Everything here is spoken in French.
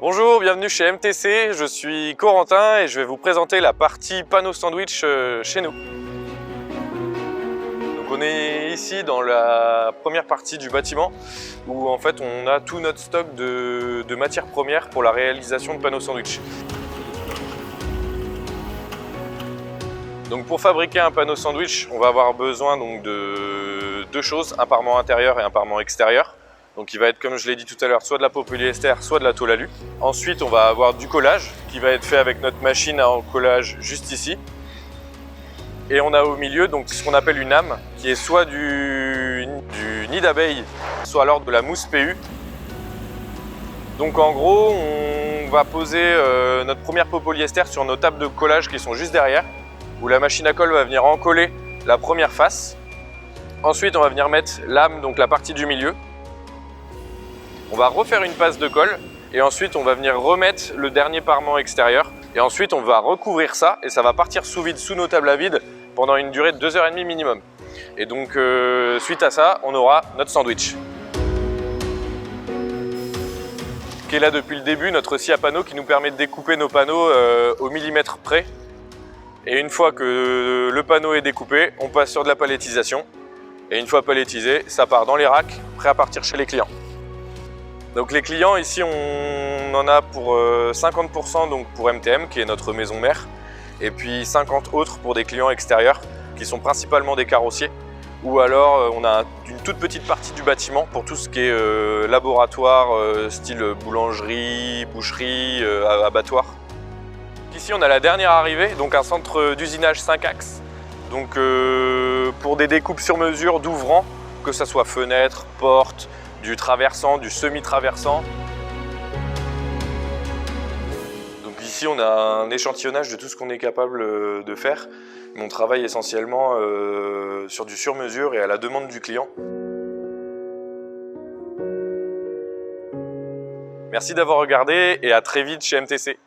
Bonjour, bienvenue chez MTC, je suis Corentin et je vais vous présenter la partie panneau sandwich chez nous. Donc on est ici dans la première partie du bâtiment où en fait on a tout notre stock de matières premières pour la réalisation de panneaux sandwich. Donc pour fabriquer un panneau sandwich, on va avoir besoin donc de deux choses, un parement intérieur et un parement extérieur. Donc il va être, comme je l'ai dit tout à l'heure, soit de la peau polyester, soit de la tôle alu. Ensuite, on va avoir du collage qui va être fait avec notre machine à collage juste ici. Et on a au milieu donc ce qu'on appelle une âme, qui est soit du nid d'abeille, soit alors de la mousse PU. Donc en gros, on va poser notre première peau polyester sur nos tables de collage qui sont juste derrière, où la machine à colle va venir en coller la première face. Ensuite, on va venir mettre l'âme, donc la partie du milieu. On va refaire une passe de colle et ensuite on va venir remettre le dernier parement extérieur et ensuite on va recouvrir ça et ça va partir sous vide sous nos tables à vide pendant une durée de 2h30 minimum. Et donc suite à ça, on aura notre sandwich qui est là depuis le début, notre scie à panneaux qui nous permet de découper nos panneaux au millimètre près. Et une fois que le panneau est découpé, on passe sur de la palettisation et une fois palettisé, ça part dans les racks, prêt à partir chez les clients. Donc les clients ici on en a pour 50% donc pour MTM qui est notre maison mère et puis 50 autres pour des clients extérieurs qui sont principalement des carrossiers ou alors on a une toute petite partie du bâtiment pour tout ce qui est laboratoire style boulangerie, boucherie, abattoir. Ici on a la dernière arrivée, donc un centre d'usinage 5 axes donc pour des découpes sur mesure d'ouvrants, que ce soit fenêtres, portes, du traversant, du semi-traversant. Donc ici on a un échantillonnage de tout ce qu'on est capable de faire. On travaille essentiellement sur du sur-mesure et à la demande du client. Merci d'avoir regardé et à très vite chez MTC.